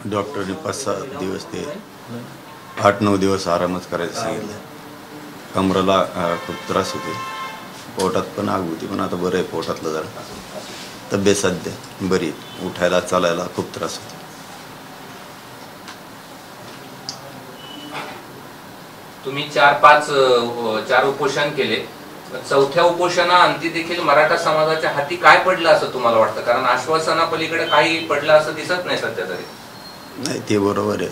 डॉक्टरने 5-6 दिवस ते 8-9 दिवस आरामच करायचं सांगितलं. कमरेला खूप त्रास होते, पोटात पण आग होती, पण आता बरं आहे पोटातलं जरा. तब्येत सध्या बरी, उठायला चालायला खूप त्रास होतो. तुम्ही 4 उपोषण केले. चौथ्या उपोषणाअंती देखील मराठा समाजाच्या हाती काय पडलं असं तुम्हाला वाटतं? कारण आश्वासनापलीकडे काही पडलं असं दिसत नाही सध्या तरी. नाही, ते बरोबर आहे,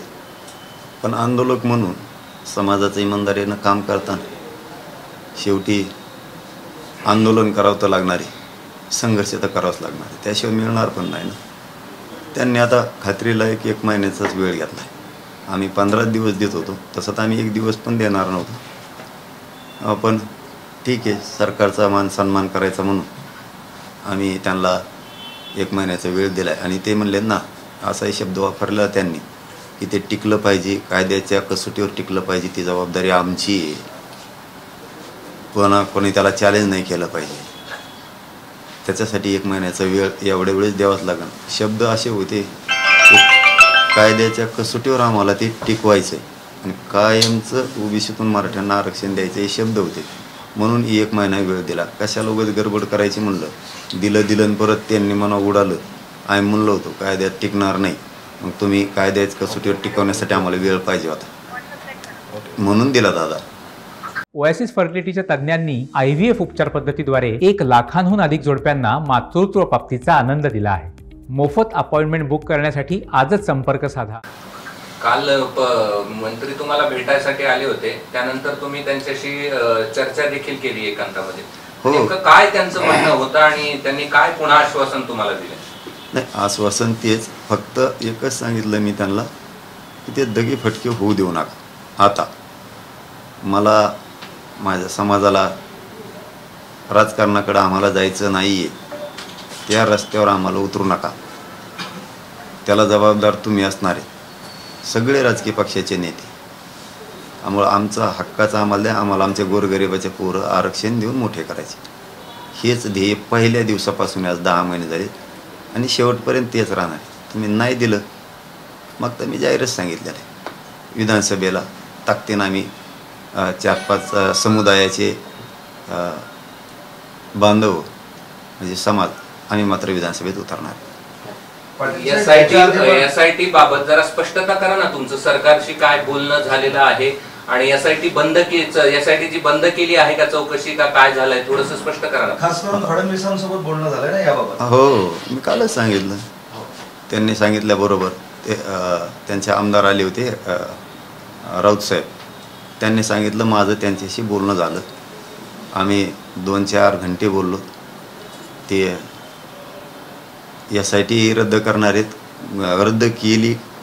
पण आंदोलक म्हणून समाजाचं इमानदारीनं काम करताना शेवटी आंदोलन करावं तर लागणार आहे, संघर्ष तर करावंच लागणार आहे, त्याशिवाय मिळणार पण नाही ना. त्यांनी आता खात्रीला एक महिन्याचाच वेळ घेतला आहे. आम्ही 15 दिवस देत होतो, तसं तर आम्ही 1 दिवस पण देणार नव्हतो. पण ठीक आहे, सरकारचा मान सन्मान करायचा म्हणून आम्ही त्यांना 1 महिन्याचा वेळ दिला आहे. आणि ते म्हणले ना, असाही शब्द वापरला त्यांनी की ते टिकलं पाहिजे, कायद्याच्या कसोटीवर टिकलं पाहिजे, ती जबाबदारी आमची आहे, कोणी त्याला चॅलेंज नाही केलं पाहिजे. त्याच्यासाठी 1 महिन्याचा वेळ एवढ्या वेळेस द्यावाच लागेल. शब्द असे होते, कायद्याच्या कसोटीवर आम्हाला ते टिकवायचं आहे आणि कायमचं ओबीसीतून मराठ्यांना आरक्षण द्यायचं हे शब्द होते, म्हणून 1 महिना वेळ दिला. कशाला उगाच गडबड करायची म्हणलं, दिलं आणि परत त्यांनी म्हणा उडालं. आम्ही म्हणलो होतो कायद्यात टिकणार नाही, मग तुम्ही कायद्याच्या कसोटीवर टिकवण्यासाठी आम्हाला वेळ पाहिजे होता, म्हणून दिला दादा. ओएसिस फर्टिलिटीच्या तज्ज्ञांनी IVF उपचार पद्धतीद्वारे 1 लाखांहून अधिक जोडप्यांना मातृत्व प्राप्तीचा आनंद दिला आहे. मोफत अपॉइंटमेंट बुक करण्यासाठी आजच संपर्क साधा. काल मंत्री तुम्हाला भेटायसाठी आले होते, त्यानंतर तुम्ही त्यांच्याशी चर्चा देखील केली एकांतामध्ये. नेमकं काय त्यांचं म्हणणं होतं आणि त्यांनी काय पुन्हा आश्वासन तुम्हाला दिले? नाही, आश्वासन तेच, फक्त एकच सांगितलं मी त्यांना की ते दगी फटके होऊ देऊ नका. आता मला माझ्या समाजाला राजकारणाकडे आम्हाला जायचं नाही आहे, त्या रस्त्यावर आम्हाला उतरू नका. त्याला जबाबदार तुम्ही असणार आहे, सगळे राजकीय पक्षाचे नेते. त्यामुळं आमचा हक्काचा आम्हाला द्या, आम्हाला आमच्या गोरगरिबाचे पोरं आरक्षण देऊन मोठे करायचे, हेच ध्येय पहिल्या दिवसापासून आज 10 महिने झाले आणि शेवटपर्यंत तेच राहणार. तुम्ही नाही दिलं मग तर मी जाहीरच सांगितलेलं आहे, विधानसभेला ताकदीनं आम्ही 4-5 समुदायाचे बांधव म्हणजे समाज आम्ही मात्र विधानसभेत उतरणार. SIT बाबत जरा स्पष्टता करा ना, तुमचं सरकारशी काय बोलणं झालेलं आहे आणि SIT जी बंद केली आहे का, चौकशी का काय झालंय, थोडंसं स्पष्ट करा ना. खास करून फडणवीसांसोबत बोलणं झालंय ना याबाबत? हो, मी कालच सांगितलं. त्यांनी सांगितल्याबरोबर ते त्यांचे आमदार आले होते राऊत साहेब, त्यांनी सांगितलं माझं त्यांच्याशी बोलणं झालं. आम्ही 2-4 घंटे बोललो. ते SIT रद्द करणार आहेत, रद्द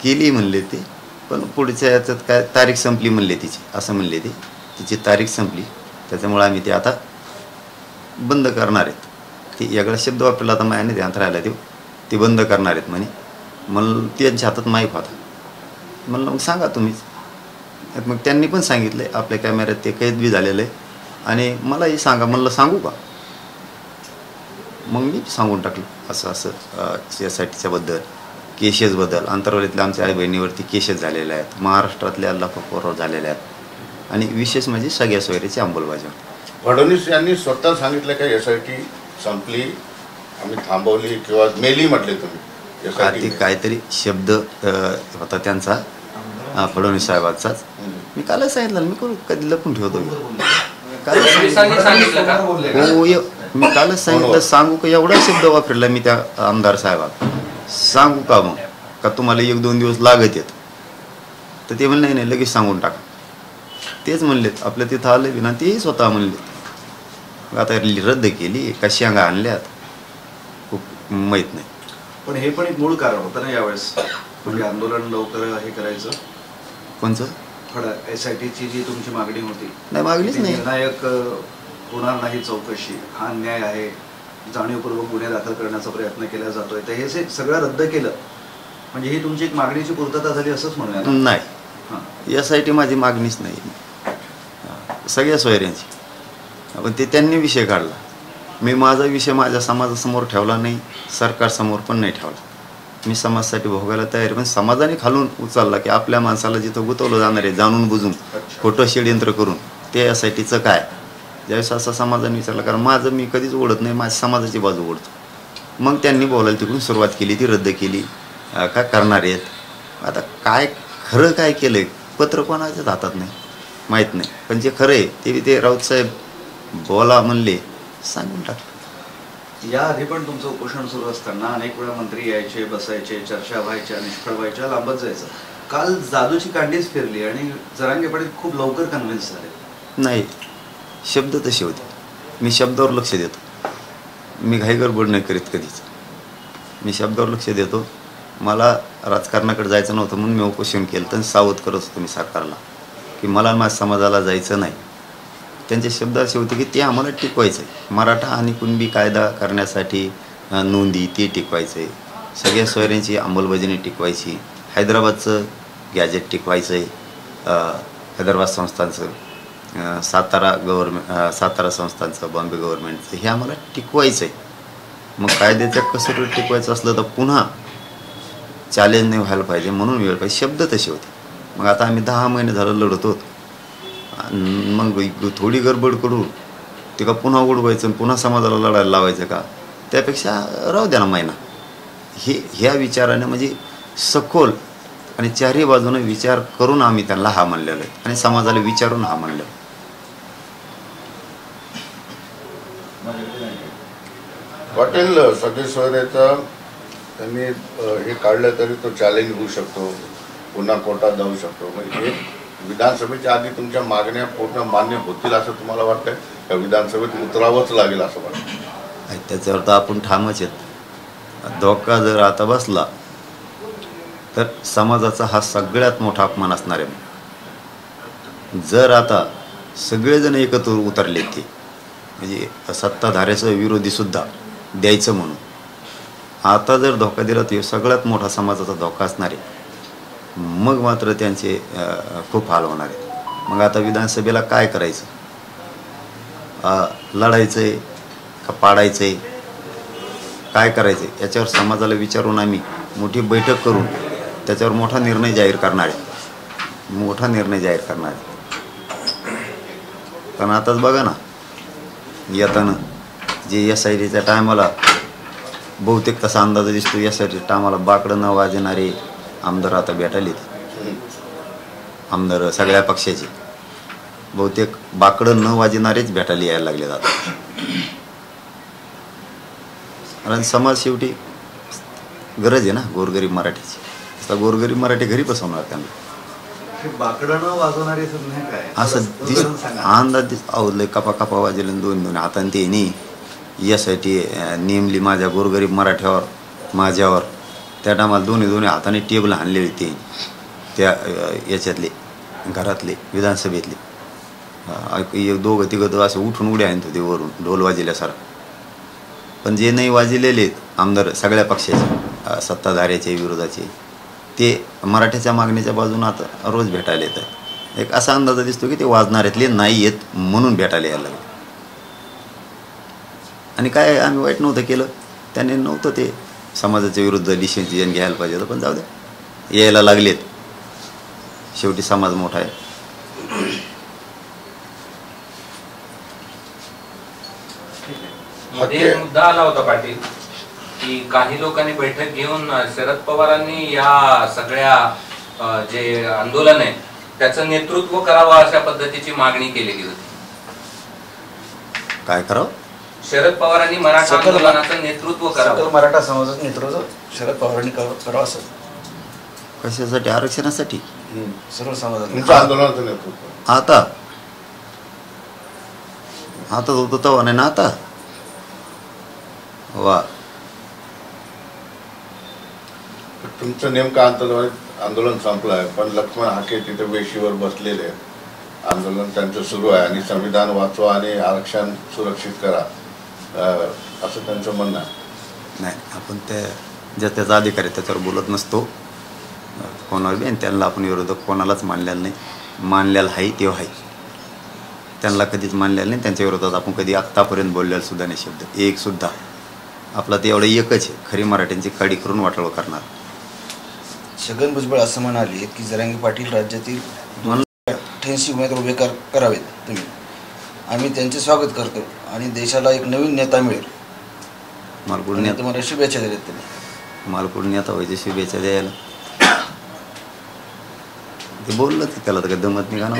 केली म्हणले ते, पण पुढच्या याच्यात काय तारीख संपली म्हणले तिची, असं म्हणले ते, तिची तारीख संपली, त्याच्यामुळे आम्ही ते आता बंद करणार आहेत. ते वेगळा शब्द वापरला, आता मायाने ध्यानात राहिला ते बंद करणार आहेत म्हणे. मला त्यांच्या हातात माईक होता, म्हणलं मग सांगा तुम्हीच. मग त्यांनी पण सांगितलं आपल्या कॅमेऱ्यात ते कैद बी झालेलं आहे आणि मलाही सांगा. म्हणलं सांगू का, मग मी सांगून टाकलं असं SITच्या बद्दल, केसेसबद्दल. आंतरवालीतल्या आमच्या आई बहिणीवरती केसेस झालेल्या आहेत, महाराष्ट्रातल्या लफाफोर झालेल्या आहेत आणि विशेष म्हणजे सगळ्या सोयरीची अंमलबजावणी. फडणवीस यांनी स्वतः सांगितलं का SIT संपली, आम्ही थांबवली किंवा मेली म्हटले तुम्ही? आधी काहीतरी शब्द होता त्यांचा, फडणवीस साहेबांचाच. मी कालच सांगितलं, मी कधी लपून ठेवतो. मी कालच सांगितलं, सांगू का, एवढा शब्द वापरला मी त्या आमदार साहेबांना. सांगू का मग का तुम्हाला 1-2 दिवस लागत आहेत, तर ते म्हणले नाही लगेच सांगून टाका. तेच म्हणलेत, आपल्या तिथं आलं बी ना, तेही स्वतः म्हणले. आता रद्द केली का शेंगा आणल्यात खूप माहीत नाही. पण हे पण एक मूळ कारण होतं ना यावेळेस, म्हणजे आंदोलन लवकर हे करायचं. कोणचं? SITची जी तुमची मागणी होती, नाही मागणीच नाही. निर्णायक होणार नाही चौकशी, हा अन्याय आहे, जाणीवपूर्वक गुन्हे दाखल करण्याचा प्रयत्न केला जातोय, तर हे सगळं रद्द केलं म्हणजे ही तुमची एक मागणीची पूर्तता झाली असंच म्हणूया? नाही, SIT माझी मागणीच नाही, सगळ्या सोयऱ्यांची. पण ते त्यांनी विषय काढला, मी माझा विषय माझ्या समाजासमोर ठेवला नाही, सरकारसमोर पण नाही ठेवला. मी समाजासाठी भोगायला तयार आहे, पण समाजाने खालून उचलला की आपल्या माणसाला जिथं गुंतवलं जाणार आहे जाणून बुजून खोटं षडयंत्र करून ते यासाठीचं काय. ज्यावेळेस असा समाजाने विचारला, कारण माझं मी कधीच ओढत नाही, माझ्या समाजाची बाजू ओढतो. मग त्यांनी बोलायला तिकडून सुरुवात केली, ती रद्द केली. काय करणार आहेत आता, काय खरं काय केलं पत्र कोणाच्याच हातात नाही, माहीत नाही. पण जे खरं आहे ते राऊतसाहेब बोला म्हणले, सांगून टाक. याआधी पण तुमचं उपोषण सुरू असताना अनेक वेळा मंत्री यायचे, बसायचे, चर्चा व्हायच्या, निष्फळ व्हायच्या, लांबत जायचं. काल जादूची कांडीच फिरली आणि जरांगे पाटील खूप लवकर कन्व्हिन्स झाले. नाही, शब्द तसे होते. मी शब्दावर लक्ष देतो, मी घाई गडबड नाही करीत कधीच. मी शब्दावर लक्ष देतो. मला राजकारणाकडे जायचं नव्हतं म्हणून मी उपोषण केलं, तर सावध करत होतो मी सरकारला की मला माझ्या समाजाला जायचं नाही. त्यांचे शब्द असे होते की ते आम्हाला टिकवायचं आहे. मराठा आणि कुणबी कायदा करण्यासाठी नोंदी ते टिकवायचं आहे, सगळ्या सोयऱ्यांची अंमलबजावणी टिकवायची, हैदराबादचं गॅजेट टिकवायचं आहे, हैदराबाद संस्थांचं, सातारा संस्थांचं, बॉम्बे गव्हर्नमेंटचं, हे आम्हाला टिकवायचं आहे. मग कायद्याच्या कसोटीवर टिकवायचं असलं तर पुन्हा चॅलेंज नाही व्हायला पाहिजे, म्हणून वेळ पाहिजे. शब्द तसे होते. मग आता आम्ही 10 महिने झालं लढतो. मग थोडी गडबड करू ते का पुन्हा उडवायचं, पुन्हा समाजाला लढायला लावायचं का, त्यापेक्षा राहू द्या ना महिना. ह्या विचाराने म्हणजे सखोल आणि चारही बाजूने विचार करून आम्ही त्यांना हा म्हणलेलो आहे आणि समाजाला विचारून हा म्हणलेलो. पाटील सगळे सोयऱ्याचं त्यांनी हे काढलं तरी तो चॅलेंज होऊ शकतो, पुन्हा कोर्टात जाऊ शकतो. म्हणजे विधानसभेच्या आधी तुमच्या मागण्या पूर्ण मान्य होतील असं तुम्हाला वाटतंय का विधानसभेत उतरावंच लागेल असं वाटतं? त्याच्यावर तर आपण ठामच आहेत. धोका जर आता बसला तर समाजाचा हा सगळ्यात मोठा अपमान असणार आहे. जर आता सगळेजण एकत्र उतरले ते म्हणजे सत्ताधाऱ्याचं विरोधीसुद्धा द्यायचं म्हणून, आता जर धोका दिला तर सगळ्यात मोठा समाजाचा धोका असणार आहे. मग मात्र त्यांचे खूप हाल होणार आहेत. मग आता विधानसभेला काय करायचं, लढायचं आहे का पाडायचं आहे, काय करायचं आहे याच्यावर समाजाला विचारून आम्ही मोठी बैठक करून त्याच्यावर मोठा निर्णय जाहीर करणार आहे. पण आताच बघा ना, येताना जे SITच्या टायमाला बहुतेक तसा अंदाज दिसतो, SITच्या टायमाला बाकडं न वाजणारे आमदार आता भेटायलेत. आमदार सगळ्या पक्षाचे बहुतेक बाकडं न वाजणारेच भेटायला यायला लागले जातात. कारण समाज शेवटी गरज आहे ना गोरगरीब मराठीची. आता गोरगरीब मराठी घरी बसवणार त्यांना. बाकडं न वाजवणारे काय असं अंदाज लय कपा वाजले 2 हाताने ते नाही. यासाठी नेमली माझ्या गोरगरीब मराठ्यावर माझ्यावर. त्या टायमाला दोन्ही हाताने टेबल आणले होते त्या याच्यातले घरातले विधानसभेतले. 2-3 असे उठून उड्या आणत होते वरून ढोल वाजल्यासारखं. पण जे नाही वाजलेले आमदार सगळ्या पक्षाचे सत्ताधाऱ्याचे विरोधाचे ते मराठ्याच्या मागणीच्या बाजून आता रोज भेटायला येतात. एक असा अंदाज दिसतो की ते वाजणाऱ्यातले नाही येत म्हणून भेटायला यायला लागले. आणि काय आम्ही वाईट नव्हतं केलं, त्याने नव्हतं ते समाजाच्या विरुद्ध डिसिजन घ्यायला पाहिजे होतं, पण जाऊ द्या यायला लागलेत. शेवटी समाज मोठा आहे. मध्ये मुद्दा आला होता पाटील की काही लोकांनी बैठक घेऊन शरद पवारांनी या सगळ्या जे आंदोलन आहे त्याचं नेतृत्व करावं अशा पद्धतीची मागणी केलेली होती. काय करावं? शरद पवारांनी मराठा आंदोलनाचं नेतृत्व करावं. मराठा समाजाचं नेतृत्व शरद पवारांनी करावं असं. कशासाठी? आरक्षणासाठी. सर्व समाजात तुमचं आंदोलनाचं नेतृत्व आता होतं तेव्हा नाही ना आता. वा, तुमचं नेमकं आंदोलन संपलं आहे, पण लक्ष्मण हाके तिथे वेशीवर बसलेले आहेत. आंदोलन त्यांचं सुरू आहे आणि संविधान वाचवा आणि आरक्षण सुरक्षित करा असं त्यांचं म्हणणं आहे. नाही, आपण त्याचा अधिकार आहे त्याच्यावर बोलत नसतो कोणावर बी. आणि त्यांना आपण विरोधक कोणालाच मानलेलं नाही. मानलेलं आहे तेव्हा आहे, त्यांना कधीच मानलेलं नाही. त्यांच्या विरोधात आपण कधी आत्तापर्यंत बोललेला सुद्धा नाही शब्द एक सुद्धा. आपला ते एवढं एकच आहे, खरी मराठ्यांची काडी करून वाटोळ करणार. छगन भुजबळ असं म्हणाले की जरांगे पाटील राज्यातील 88 उमेदवार उभे करावेत तुम्ही, आम्ही त्यांचे स्वागत करतो आणि देशाला एक नवीन नेता मिळेल. मालपूर तुम्हाला शुभेच्छा दिल्यात त्यांनी. मालपूर नेता व्हायची शुभेच्छा द्यायला ते बोललं की त्याला तर काही दमत नाही का ना.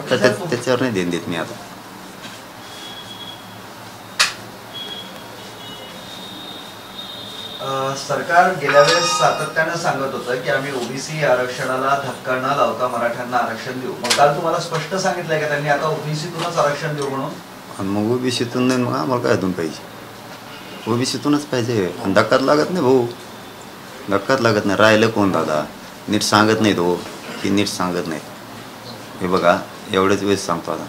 त्याच्यावर नाही देण देत मी आता. सरकार गेल्या वेळेस सातत्यानं सांगत होतं की आम्ही ओबीसी आरक्षणाला धक्का न लावता मराठ्यांना आरक्षण देऊ. मग काल तुम्हाला स्पष्ट सांगितलंय का त्यांनी आता ओबीसीतूनच आरक्षण देऊ म्हणून? आणि मग ओबीसीतून नाही, मग आम्हाला काय अजून पाहिजे? ओबीसीतूनच पाहिजे. आणि धक्काच लागत नाही भाऊ, धक्काच लागत नाही. राहिलं कोण दादा? नीट सांगत नाही तो की नीट सांगत नाही. हे बघा एवढेच वेळेस सांगतो आता,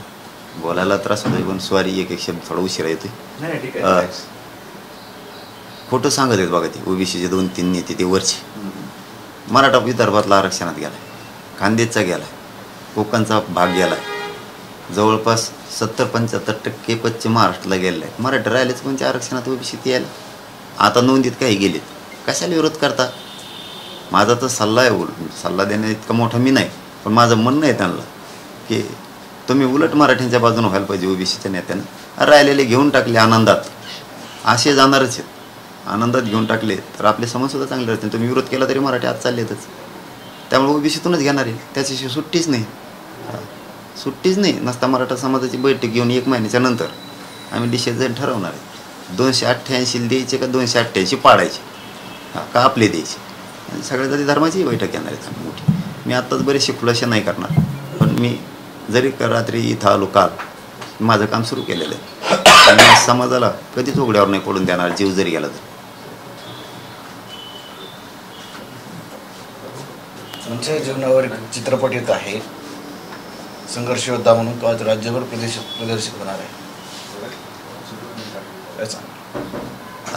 बोलायला त्रास होतो पण स्वारी एक शब्द थोडा उशिरा येतोय. नाही ठीक आहे. खोटं सांगत आहेत बघा ते ओबीसीचे 2-3 नेते ते वरचे. मराठा विदर्भातला आरक्षणात गेलाय, खानदेशचा गेलाय, कोकणचा भाग गेलाय, जवळपास 70-75% पश्चिम महाराष्ट्राला गेलेला आहे. मराठी राहिलेच पण त्या आरक्षणात ओबीसीत यायला. आता नोंदीत काही गेलेत, कशाला विरोध करता? माझा तर सल्ला आहे, सल्ला देण्या इतका मोठा मी नाही, पण माझं म्हणणं आहे त्यांना की तुम्ही उलट मराठ्यांच्या बाजूने व्हायला पाहिजे. ओबीसीच्या नेत्यानं राहिलेले घेऊन टाकले आनंदात, असे जाणारच आहेत. आनंदात घेऊन टाकले तर आपले समाजसुद्धा चांगले राहतील. तुम्ही विरोध केला तरी मराठी आज चाललेतच. त्यामुळे ओबीसीतूनच घेणार आहे, त्याच्याशिवाय सुट्टीच नाही. सुट्टीच नाही. नसता मराठा समाजाची बैठक घेऊन 1 महिन्याच्या नंतर आम्ही डिसिजन ठरवणार आहे 288 द्यायचे का 288 पाडायचे का आपले द्यायचे. आणि सगळ्या जाती धर्माची बैठक घेणार आहे आम्ही मोठी. मी आत्ताच बरेचसे खुलासे नाही करणार, पण मी जरी रात्री इथं आलो काल, माझं काम सुरू केलेलं आहे. आणि समाजाला कधीच उघड्यावर नाही पडून देणार, जीव जरी गेला तर. तुमच्या जीवनावर एक चित्रपट येत आहे, संघर्ष योद्धा म्हणून, तो आज राज्यभर प्रदर्शित होणार आहे.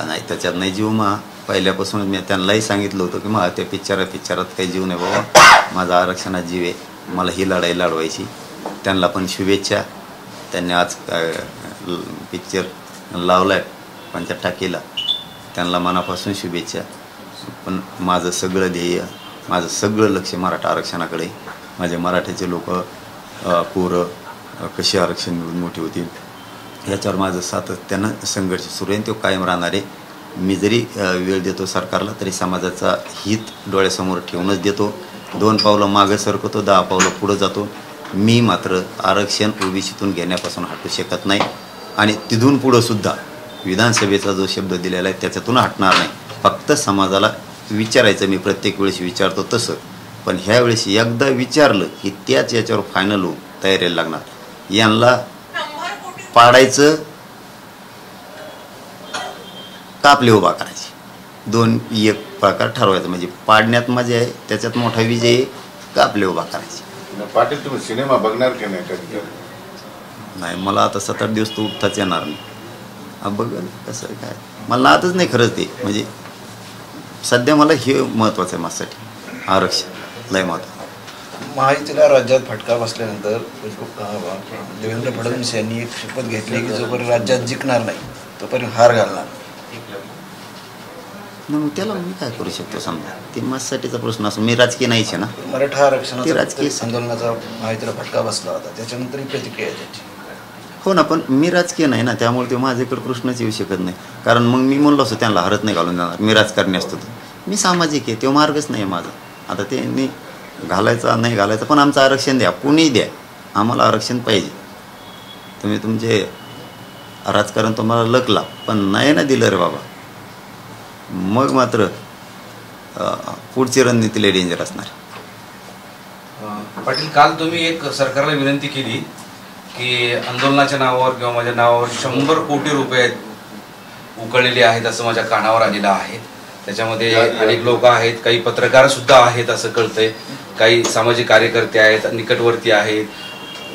नाही त्याच्यात नाही जीव. पहिल्यापासूनच मी त्यांनाही सांगितलं होतं की त्या पिक्चरात काही जीव नाही बाबा, माझा आरक्षणात जीव आहे, मला ही लढाई लढवायची. त्यांना पण शुभेच्छा. त्यांनी आज पिक्चर लावला आहे 5 टाकीला, त्यांना मनापासून शुभेच्छा. पण माझं सगळं ध्येय, माझं सगळं लक्ष मराठा आरक्षणाकडे. माझे मराठ्याचे लोक पोरं कशी आरक्षण मिळून मोठी होतील याच्यावर माझं सातत्यानं संघर्ष सुरू आहे, तो कायम राहणार आहे. मी जरी वेळ देतो सरकारला तरी समाजाचा हित डोळ्यासमोर ठेवूनच देतो. 2 पावलं मागं सरकतो, 10 पावलं पुढं जातो. मी मात्र आरक्षण ओबीसीतून घेण्यापासून हटू शकत नाही आणि तिथून पुढंसुद्धा विधानसभेचा जो शब्द दिलेला आहे त्याच्यातून हटणार नाही. फक्त समाजाला विचारायचं, मी प्रत्येक वेळेस विचारतो तसं, पण ह्या वेळेस एकदा विचारलं की त्याच याच्यावर फायनल होऊन तयारीला लागणार. यांना पाडायचं का आपले उभा करायचे, 2-1 प्रकार ठरवायचा. म्हणजे पाडण्यात मजा आहे, त्याच्यात मोठा विजय आहे, का आपले उभा करायचे. पाटील तुम्ही सिनेमा बघणार की नाही कधी? नाही, मला आता 7-8 दिवस तो उठताच येणार नाही. बघ कसं काय, मला नातच नाही खरंच ते. म्हणजे सध्या मला हे महत्त्वाचं आहे माझ्यासाठी, आरक्षण लय महत्त्वाचं. महायुतीला राज्यात फटका बसल्यानंतर देवेंद्र फडणवीस यांनी एक शपथ घेतली की जोपर्यंत राज्यात जिंकणार नाही तोपर्यंत हार घालणार. मग त्याला मी काय करू शकतो? समजा ते माझ्यासाठीचा प्रश्न असो, मी राजकीय नाहीच आहे ना. मराठा आरक्षणाचा राजकीय आंदोलनाचा महायुतीला फटका बसला होता, त्याच्यानंतरही प्रतिक्रिया आहे त्याची. हो ना, पण मी राजकीय नाही ना, त्यामुळे ते माझ्याकडे प्रश्नच येऊ शकत नाही. कारण मग मी म्हणलो असतो त्यांना हरत नाही घालून देणार, मी राजकारणी असतो तर. मी सामाजिक आहे, तो मार्गच नाही आहे माझा. आता त्यांनी घालायचा नाही घालायचं, पण आमचं आरक्षण द्या, कुणीही द्या, आम्हाला आरक्षण पाहिजे. तुम्ही तुमचे राजकारण तुम्हाला लकला, पण नाही ना दिलं रे बाबा, मग मात्र पुढची रणनीती लय डेंजर असणार. पाटील, काल तुम्ही एक सरकारला विनंती केली की आंदोलनाच्या नावावर किंवा माझ्या नावावर 100 कोटी रुपये उकळलेले आहेत असं माझ्या कानावर आलेलं आहे. त्याच्यामध्ये अनेक लोक आहेत, काही पत्रकार सुद्धा आहेत असं कळतंय, काही सामाजिक कार्यकर्ते आहेत, निकटवर्ती आहेत,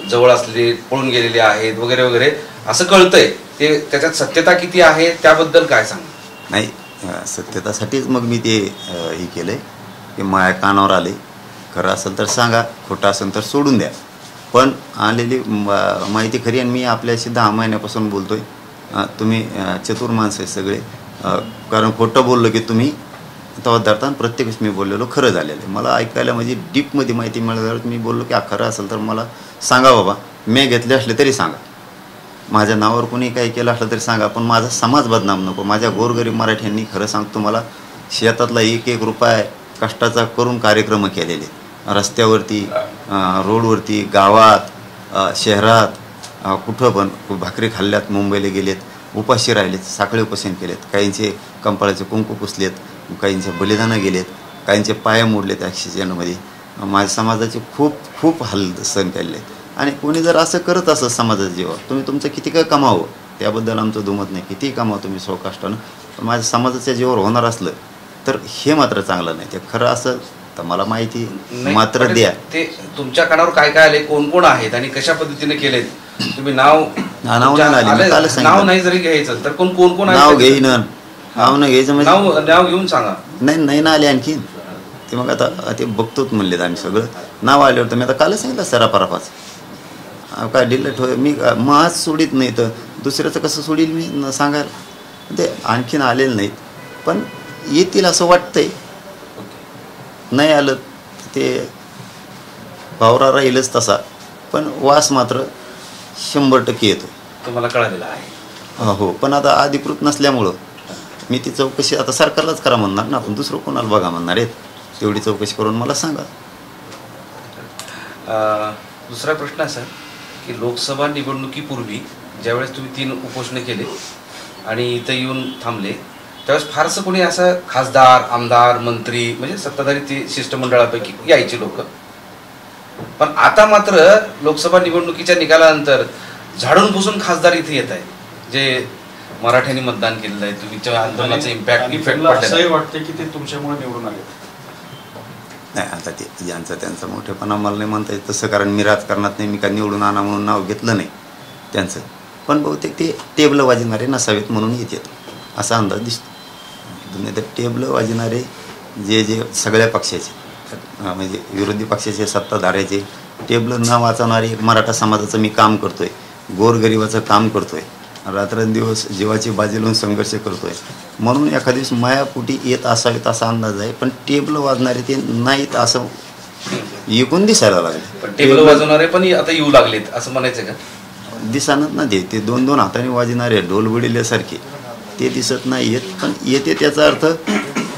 जवळ असलेले पळून गेलेले आहेत वगैरे वगैरे असं कळतंय. ते त्याच्यात सत्यता किती आहे त्याबद्दल काय सांग? नाही, सत्यतासाठीच मग मी ते हे केलं आहे की माझ्या कानावर आले. खरं असेल तर सांगा, खोटं असेल तर सोडून द्या. पण आलेली माहिती खरी, आणि मी आपल्याशी 10 महिन्यापासून बोलतो आहे. तुम्ही चतुर माणसं आहे सगळे, कारण खोटं बोललं की तुम्ही तेव्हा धरताना प्रत्येक वेळेस मी बोललेलो खरं झालेलं आहे. मला ऐकायला म्हणजे डीपमध्ये माहिती मिळाल्यावर मी बोललो की खरं असेल तर मला सांगा बाबा, मी घेतले असले तरी सांगा, माझ्या नावावर कोणी काही केलं असलं तरी सांगा, पण माझा समाज बदनाम नको. माझ्या गोरगरीब मराठ्यांनी खरं सांगतो मला शेतातला एक एक रुपया कष्टाचा करून कार्यक्रम केलेले, रस्त्यावरती, रोडवरती, गावात, शहरात, कुठं पण भाकरी खाल्ल्यात, मुंबईला गेलेत, उपाशी राहिलेत, साखळी उपोषण केलेत, काहींचे कंपाळाचे कुंकू पुसलेत, काहींचे बलिदानं गेलेत, काहींचे पाय मोडलेत ॲक्सिडेंटमध्ये. माझ्या समाजाचे खूप खूप हाल सहन केले. आणि कोणी जर असं करत असं समाजाच्या जीवावर, तुम्ही तुमचं किती काय कमावं त्याबद्दल आमचं दुमत नाही, कितीही कमावं तुम्ही स्वकष्टानं, पण माझ्या समाजाच्या जीवावर होणार असलं तर हे मात्र चांगलं नाही. ते खरं असं तर मला माहिती मात्र द्या. ते तुमच्या कानावर काय काय आले, कोण कोण आहेत आणि कशा पद्धतीने केलेत, तुम्ही नाव नाही जरी घ्यायचं तर कोण कोण कोण नाव घेईन, नाव न घ्यायचं म्हणजे नाव घेऊन सांगा. नाही ना आले आणखीन ते. मग आता ते बघतोच म्हणलेत आम्ही सगळं. नाव आल्यावर तर मी आता कालच सांगितलं सरापरापाच काय डिलेट होय. मी आज सोडीत नाही तर दुसऱ्याचं कसं सोडील मी सांगायला. ते आणखीन आलेलं नाहीत पण येतील असं वाटतंय. नाही आलं ते वावरा राहीलच तसा, पण वास मात्र 100% येतो. तुम्हाला कळालेला आहे. हो, पण आता अधिकृत नसल्यामुळं मी ती चौकशी आता सरकारलाच करा म्हणणार ना, आपण दुसरं कोणाला बघा म्हणणार आहेत. तेवढी चौकशी करून मला सांगा. दुसरा प्रश्न असा की लोकसभा निवडणुकीपूर्वी ज्यावेळेस तुम्ही 3 उपोषणे केले आणि इथं येऊन थांबले, त्यावेळेस फारसं कोणी असं खासदार, आमदार, मंत्री म्हणजे सत्ताधारी ते शिष्टमंडळापैकी यायचे लोक. पण आता मात्र लोकसभा निवडणुकीच्या निकालानंतर झाडून पुसून खासदार इथे येत आहे, जे मराठ्यांनी मतदान केलेलं आहे. तुमच्या आंदोलनाचा इफेक्ट असंही वाटते की ते तुमच्यामुळे निवडून आले. नाही, आता ते ज्यांचा त्यांचा मोठेपणा मला नाही म्हणता येत तसं, कारण मी राजकारणात नाही, मी काय निवडून आणा म्हणून नाव घेतलं नाही त्यांचं. पण बहुतेक ते टेबल वाजणारे नसावेत म्हणून येतात असा अंदाज दिसतो. नाही तर टेबल वाजणारे जे सगळ्या पक्षाचे म्हणजे विरोधी पक्षाचे, सत्ताधाऱ्याचे टेबल न वाचवणारे एक मराठा समाजाचं मी काम करतोय, गोरगरिबाचं काम करतोय, रात्रंदिवस जीवाची बाजी लावून संघर्ष करतोय म्हणून एखाद्या दिवस मायापोटी येत असावेत असा अंदाज आहे. पण टेबल वाजणारे ते नाहीत असं एकूण दिसायला लागले. पण टेबल वाजवणारे पण आता येऊ लागलेत असं म्हणायचं का? दिसानच ना ते 2-2 हाताने वाजणारे ढोल बडिल्यासारखे ते दिसत नाही येत. पण येते त्याचा अर्थ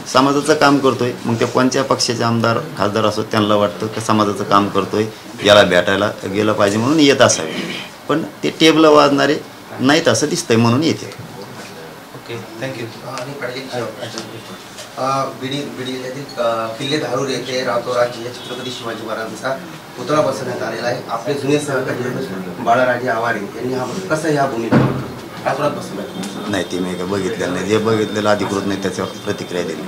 समाजाचं काम करतोय. मग ते कोणत्या पक्षाचे आमदार खासदार असो त्यांना वाटतं की समाजाचं काम करतोय, याला भेटायला गेलं पाहिजे म्हणून येत असावे. पण ते टेबल वाजणारे नाहीत असं दिसतंय म्हणून येते. Okay, thank you. बीड जिल्ह्यातील किल्ले धारूर येथे रावतो राज्य या छत्रपती शिवाजी महाराजांचा पुतळा बसवण्यात आलेला आहे. आपले जुने सहकारी बाळाराजे आवारे यांनी हा कसं या भूमीत बसवण्यात नाही ते मी काय बघितलेलं नाही. जे बघितलेलं अधिकृत नाही त्याच्यावर प्रतिक्रिया दिली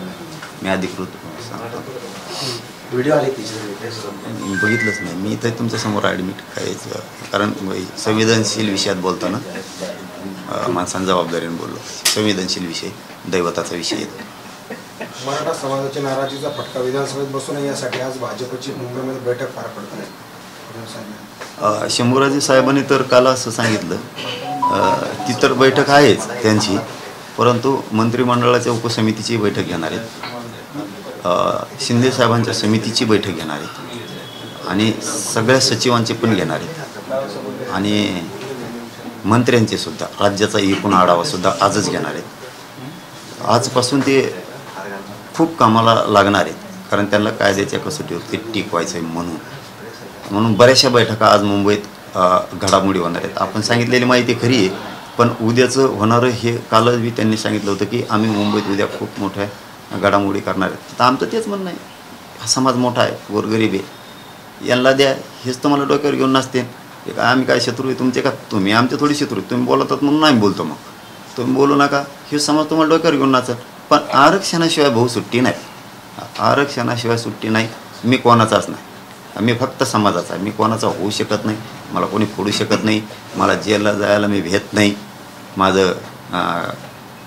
मी. अधिकृत व्हिडिओ आले बघितलंच नाही मी. तर तुमच्यासमोर ॲडमिट करायचं, कारण संवेदनशील विषयात बोलताना माणसांना जबाबदारीने बोललो. संवेदनशील विषय, दैवताचा विषय येतो. मराठा समाजाच्या नाराजीचा फटका विधानसभेत बसू नये यासाठी आज भाजपची मुंबईमध्ये बैठक पार पडत आहे. शंभूराजे साहेबांनी तर काल असं सांगितलं, ती तर बैठक आहेच त्यांची, परंतु मंत्रिमंडळाच्या उपसमितीची बैठक घेणार आहेत, शिंदे साहेबांच्या समितीची बैठक घेणार आहेत आणि सगळ्या सचिवांची पण घेणार आहेत आणि मंत्र्यांचे सुद्धा, राज्याचा एकूण आढावासुद्धा आजच घेणार आहेत. आजपासून ते खूप कामाला लागणार आहेत, कारण त्यांना कायद्याच्या कसोटीवर ते टिकवायचं आहे म्हणून बऱ्याचशा बैठका आज मुंबईत घडामोडी होणार आहेत. आपण सांगितलेली माहिती खरी आहे, पण उद्याचं होणारं हे कालच बी त्यांनी सांगितलं होतं की आम्ही मुंबईत उद्या खूप मोठ्या घडामोडी करणार आहेत. तर आमचं तेच म्हणणं आहे, हा समाज मोठा आहे, गोरगरीब आहे, यांना द्या. हेच तुम्हाला डोक्यावर घेऊन नसते आम्ही काय शत्रू आहे तुमचे का? तुम्ही आमचे थोडी शत्रू आहे. तुम्ही बोलतात म्हणून आम्ही बोलतो. मग तुम्ही बोलू नका, हे समाज तुम्हाला डोक्यावर घेऊन नाचत. पण आरक्षणाशिवाय भाऊ सुट्टी नाही, आरक्षणाशिवाय सुट्टी नाही. मी कोणाचाच नाही, मी फक्त समाजाचा आहे. मी कोणाचा होऊ शकत नाही, मला कोणी फोडू शकत नाही, मला जेलला जायला मी भेट नाही. माझं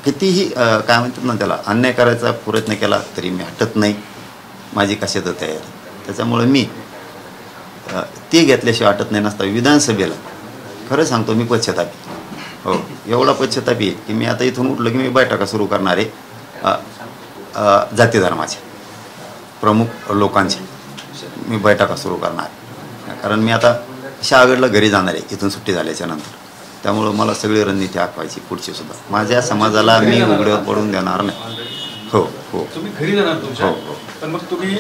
कितीही काय म्हणतात ना त्याला, अन्याय करायचा प्रयत्न केला तरी मी हटत नाही. माझी कशाचं तयारी. त्याच्यामुळे मी ते घेतल्याशिवाय हटत नाही. नसता विधानसभेला खरं सांगतो मी पश्चातापी, हो एवढा पश्चातापी आहे की मी आता इथून उठलो की मी बैठका सुरू करणार आहे. जाती धर्माच्या प्रमुख लोकांच्या मी बैठका सुरू करणार आहे. कारण मी आता शहागडला घरी जाणार आहे इथून सुट्टी झाल्याच्या नंतर. त्यामुळं मला सगळी रणनीती आखवायची पुढची सुद्धा. माझ्या समाजाला मी उघड्यावर पडून देणार नाही. हो हो तुम्ही घरी जाणार तुमच्या, पण मग तुम्ही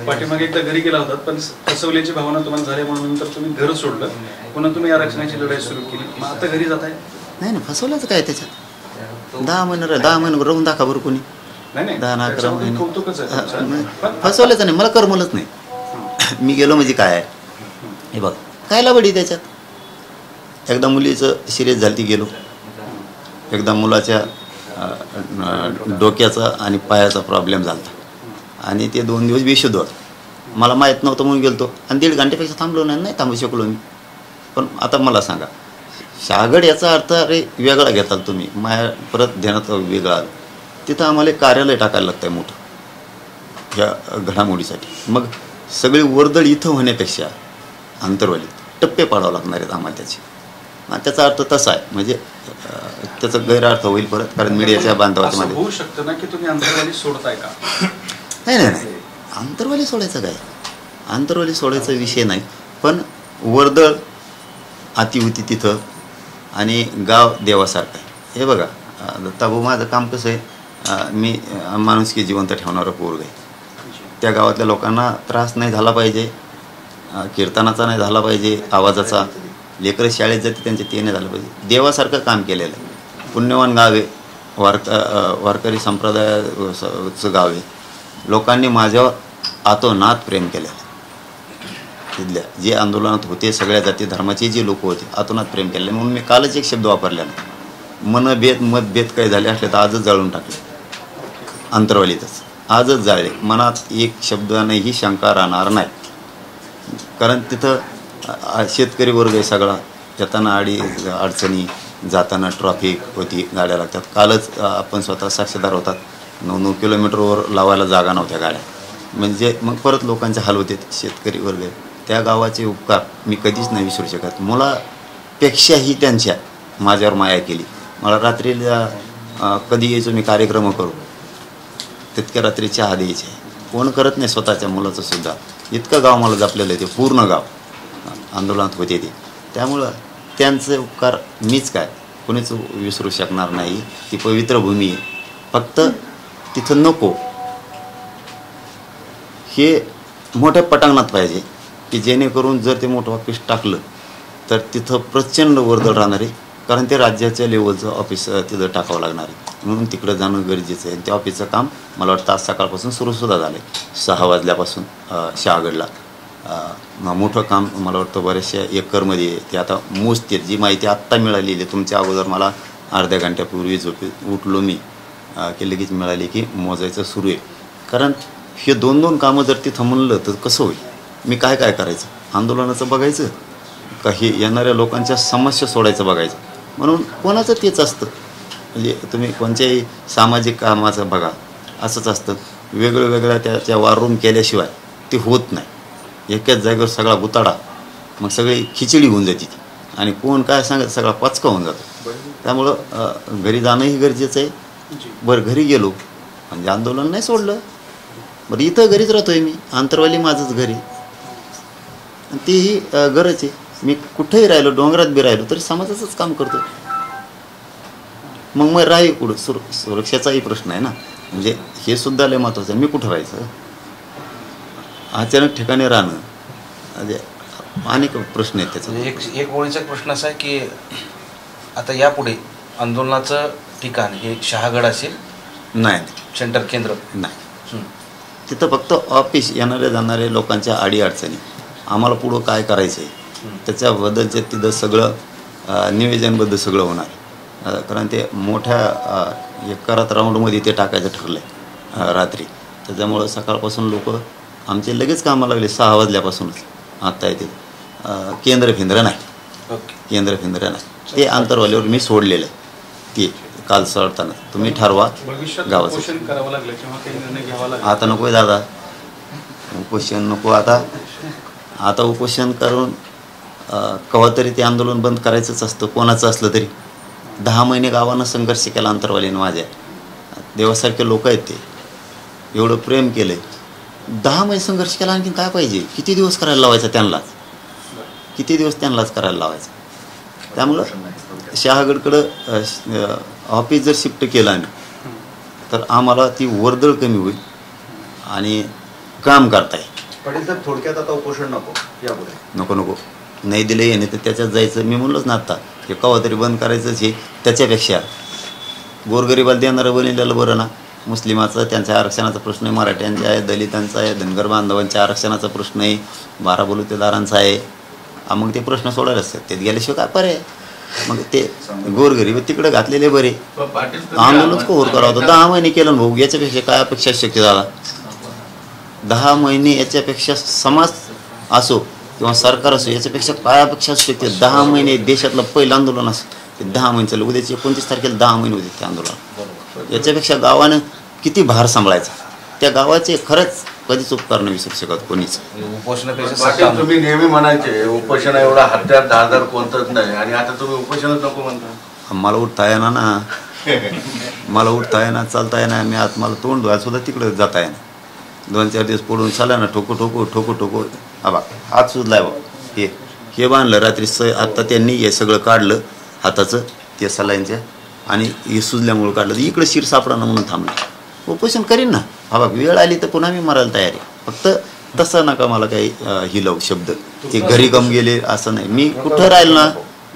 पाठीमागे एकदा घरी गेला होतात, पण फसवल्याची भावना तुम्हाला झाली म्हणून नंतर तुम्ही घर सोडलं, पुन्हा तुम्ही आरक्षणाची लढाई सुरू केली. मग आता घरी जाताय? नाही नाही, फसवल्याचं काय त्याच्यात. 10 महिने राहून दाखवा बरं कोणी. नाही 10-11 महिने कौतुकच आहे. फसवल्याचं नाही, मला करमलंच नाही. मी गेलो म्हणजे काय आहे हे बघ, काय लावडी त्याच्यात. एकदा मुलीचं सिरियस झाली ती गेलो, एकदा मुलाच्या डोक्याचा आणि पायाचा प्रॉब्लेम झाला आणि ते 2 दिवस बेशुद्ध होतं. मला माहीत नव्हतं म्हणून गेलो आणि 1.5 घंटेपेक्षा थांबलो नाही थांबू शकलो मी. पण आता मला सांगा, शहागड याचा अर्थ अरे वेगळा घेताल तुम्ही, माया परत ध्यानात वेगळा आलं. तिथं आम्हाला एक कार्यालय टाकायला लागतं आहे मोठं ह्या घडामोडीसाठी. मग सगळी वर्दळ इथं होण्यापेक्षा अंतरवाली टप्पे पाडावं लागणार आहेत आम्हाला त्याचे. त्याचा अर्थ तसा आहे, म्हणजे त्याचा गैरअर्थ होईल परत, कारण मीडियाच्या बांधवामध्ये होऊ शकतं ना की तुम्ही अंतरवाली सोडताय का? नाही, अंतरवाली सोडायचं काय, अंतरवाली सोडायचा विषय नाही. पण वर्दळ अति होती तिथं आणि गाव देवासारखं आहे. हे बघा दत्ताभाऊ, माझं काम कसं आहे, मी माणुसकी जिवंत ठेवणारं पोरग आहे. त्या गावातल्या लोकांना त्रास नाही झाला पाहिजे, कीर्तनाचा नाही झाला पाहिजे, आवाजाचा. लेकरं शाळेत जाते त्यांचे ते नाही झालं पाहिजे. देवासारखं काम केलेलं आहे. पुण्यवान गाव आहे, वारकरी संप्रदायाचं गाव आहे. लोकांनी माझ्यावर आतोनात प्रेम केलेलं आहे. तिथल्या जे आंदोलनात होते सगळ्या जाती धर्माचे जे लोक होते आतोनात प्रेम केले. म्हणून मी कालच एक शब्द वापरला नाही, मनभेद मतभेद काही झाले असले तर आजच जाळून टाकले अंतरवालीतच, आजच जाळले. मनात एक शब्दानेही शंका राहणार नाही. कारण तिथं शेतकरी वर्ग आहे सगळा. येताना अडचणी, जाताना ट्रॉफिक होती, गाड्या लागतात. कालच आपण स्वतः साक्षीदार होतात, 9 किलोमीटरवर लावायला जागा नव्हत्या गाड्या. म्हणजे मग परत लोकांचे हाल होते. शेतकरी वर्ग त्या गावाचे उपकार मी कधीच नाही विसरू शकत. मुलापेक्षाही त्यांच्या माझ्यावर माया केली. मला रात्रीला कधी यायचो मी कार्यक्रम करू, तितक्या रात्री चहा द्यायचे. कोण करत नाही स्वतःच्या मुलाचं सुद्धा. इतकं गाव मला जपलेलं आहे ते, पूर्ण गाव आंदोलनात होते ते. त्यामुळं त्यांचे उपकार मीच काय कोणीच विसरू शकणार नाही. ती पवित्र भूमी आहे. फक्त तिथं नको हे मोठ्या पटांगणात पाहिजे की जेणेकरून जर ते मोठं ऑफिस टाकलं तर तिथं प्रचंड वर्दळ राहणार आहे. कारण ते राज्याच्या लेवलचं ऑफिस तिथं टाकावं लागणार आहे. म्हणून तिकडं जाणं गरजेचं आहे. त्या ऑफिसचं काम मला वाटतं आज सकाळपासून सुरूसुद्धा झालं आहे. 6 वाजल्यापासून शहागडला मोठं काम मला वाटतं बऱ्याचशा एकरमध्ये आहे. ते आता मोजते. जी माहिती आत्ता मिळालेली आहे, तुमच्या अगोदर मला अर्ध्या घंट्यापूर्वी उठलो मी की लगेच मिळाली की मोजायचं सुरू आहे. कारण हे 2-2 कामं जर तिथं म्हणलं तर कसं होईल. मी काय करायचं, आंदोलनाचं बघायचं का हे येणाऱ्या लोकांच्या समस्या सोडायचं बघायचं. म्हणून कोणाचं तेच असतं. म्हणजे तुम्ही कोणत्याही सामाजिक कामाचं बघा, असंच असतं. वेगळ्या त्याच्या वारूम केल्याशिवाय ते होत नाही. एकाच जागेवर सगळा गुताडा, मग सगळी खिचडी होऊन जाते ती आणि कोण काय सांगत सगळा पचका होऊन जातो. त्यामुळं घरी जाणंही गरजेचं आहे. बरं घरी गेलो म्हणजे आंदोलन नाही सोडलं, बरं इथं घरीच राहतोय मी. अंतरवाली माझंच घरी, तेही गरज आहे. मी कुठेही राहिलो, डोंगरात बी राहिलो तरी समाजाचंच काम करतो. मग राही कुठं सुरक्षेचाही प्रश्न आहे ना. म्हणजे हे सुद्धा लय महत्त्वाचं आहे. मी कुठं राहायचं, अचानक ठिकाणी राहणं, म्हणजे अनेक प्रश्न आहेत त्याचा. एक ओळीचा प्रश्न असा आहे की आता यापुढे आंदोलनाचं ठिकाण हे शहागड असेल? नाही, सेंटर केंद्र नाही. तिथं फक्त ऑफिस, येणारे जाणारे लोकांच्या अडीअडचणी, आम्हाला पुढं काय करायचं आहे त्याच्याबद्दलचे तिथं सगळं नियोजनबद्दल सगळं होणार. कारण ते मोठ्या एकरात राऊंडमध्ये ते टाकायचं ठरलं आहे रात्री. त्याच्यामुळं सकाळपासून लोक आमचे लगेच कामाला लागले 6 वाजल्यापासूनच. आत्ता येते केंद्र नाही, केंद्र नाही. ते अंतरवालीवर मी सोडलेलं आहे. ते काल सोडताना तुम्ही ठरवा गावाचं. आता नको दादा, उपोषण नको आता उपोषण करून केव्हा तरी ते आंदोलन बंद करायचंच असतं, कोणाचं असलं तरी. 10 महिने गावानं संघर्ष केला अंतरवालीनं माझ्या. देवासारखे लोक आहेत ते. एवढं प्रेम केलं 10 महिने संघर्ष केला, आणखीन काय पाहिजे? किती दिवस करायला लावायचा त्यांनाच, किती दिवस त्यांनाच करायला लावायचं? त्यामुळं शहागडकडं ऑफिस जर शिफ्ट केलं आम्ही तर आम्हाला ती वर्दळ कमी होईल आणि काम करता येईल. पाटील साहेब, थोडक्यात आता उपोषण नको यापुढे? नको नाही दिलं येणे तर त्याच्यात जायचं. मी म्हणलोच ना आत्ता, हे केव्हा तरी बंद करायचंच हे. त्याच्यापेक्षा गोरगरिबाला देणारं बनलेलं बरं ना. मुस्लिमाचं त्यांच्या आरक्षणाचा प्रश्न आहे, मराठ्यांचा आहे, दलितांचा आहे, धनगर बांधवांच्या आरक्षणाचा प्रश्न आहे, 12 बलुतेदारांचा आहे. मग ते प्रश्न सोडायला असतात, त्यात गेल्याशिवाय काय पर्याय? मग ते गोरगरीब तिकडे घातलेले बरे. आंदोलनच कोर करावं होतं. 10 महिने केलं भाऊ, याच्यापेक्षा काय अपेक्षा शक्य झाला? 10 महिने याच्यापेक्षा समाज असो किंवा सरकार असो, याच्यापेक्षा काय अपेक्षा शक्य? 10 महिने देशातलं पहिलं आंदोलन असं, ते 10 महिने चाललं. उद्याची 29 तारखेला 10 महिने होते ते आंदोलन. याच्यापेक्षा गावानं किती भार सांभाळायचा? त्या गावाचे खरंच कधीच उपकार नाही विसरू शकत कोणीच. उपोषणापेक्षा तुम्ही नेहमी म्हणायचे उपोषण एवढा हत्यार धारदार कोणतंच नाही, आणि आता तुम्ही उपोषणच नको म्हणता. मला उठता येणार ना, मला उठता येणार, चालता येणार. मी आत मला तोंड धुवायला सुद्धा तिकडे जाता येणार. 2-4 दिवस पडून चाला ना, ठोको बा हात सुजलाय बा. हे बांधलं रात्री आत्ता त्यांनी हे सगळं काढलं हाताचं ते सलाईंच्या, आणि हे सुजल्यामुळं काढलं. इकडे शिर सापडा म्हणून थांबलं. उपोषण करीन ना, बा वेळ आली तर पुन्हा मी मरायला तयार आहे. फक्त तसं नका मला काही हिलव शब्द, ते घरी गम गेले असं नाही. मी कुठं राहिलो ना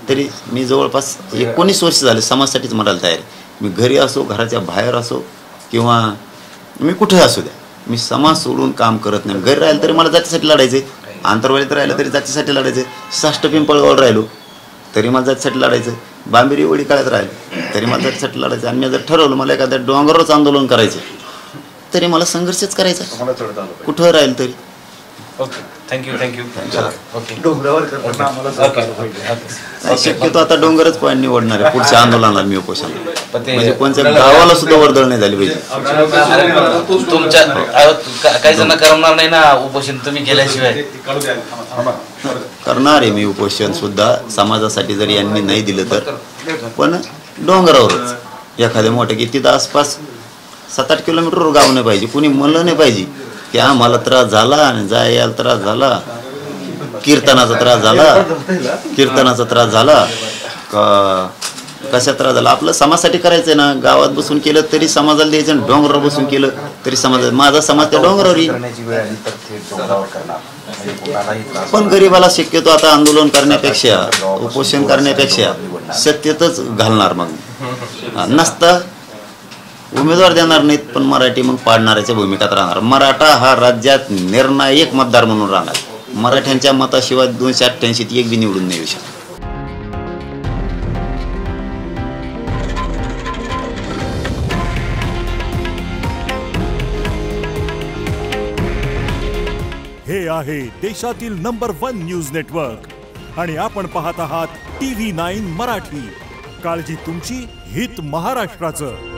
तरी मी जवळपास 19 वर्ष झाले समाजासाठीच मरायला तयार आहे. मी घरी असो, घराच्या बाहेर असो, किंवा मी कुठे असू द्या, मी समाज सोडून काम करत नाही. घरी राहिलं तरी मला जातीसाठी लढायचं आहे, आंतरवालीत राहिलं तरी जातीसाठी लढायचं आहे, साष्ट पिंपळगावला राहिलो तरी मला जातीसाठी लढायचं आहे, बांबेरी वडी काळात राहिलं तरी मला जातीसाठी लढायचं. आणि मी जर ठरवलं मला एखाद्या डोंगरावरच आंदोलन करायचं तरी मला संघर्षच करायचा कुठं राहील तरी. Okay, thank you. शक्यतो आता डोंगरच पॉईंट निवडणार आहे पुढच्या आंदोलनाला मी उपोषण. म्हणजे कोणत्या गावाला सुद्धा वर्दळ नाही झाली पाहिजे. तुमच्या काही जण करणार नाही ना उपोषण तुम्ही केल्याशिवाय? करणार आहे मी उपोषण सुद्धा समाजासाठी, जरी यांनी नाही दिलं तर. पण डोंगरावरच एखाद्या मोठ्या की तिथं आसपास 7-8 किलोमीटरवर गाव नाही पाहिजे. कुणी म्हणलं नाही पाहिजे की आम्हाला त्रास झाला आणि जायला त्रास झाला, कीर्तनाचा त्रास झाला कशा त्रास झाला. आपलं समाजासाठी करायचंय ना. गावात बसून केलं तरी समाजाला द्यायचं, डोंगरावर बसून केलं तरी समाज, माझा समाज त्या डोंगरावर येईल. पण गरीबाला शक्यतो आता आंदोलन करण्यापेक्षा, उपोषण करण्यापेक्षा सत्तेतच घालणार. मग नसता उमेदवार देणार नाहीत, पण मराठी मग पाडणाऱ्याच्या भूमिकात राहणार. मराठा हा राज्यात निर्णायक मतदार म्हणून राहणार. मराठ्यांच्या मताशिवाय 288 एक बी निवडून नाही येऊ शकत. हे आहे देशातील नंबर 1 न्यूज नेटवर्क आणि आपण पाहत आहात TV9 मराठी. काळजी तुमची, हित महाराष्ट्राचं.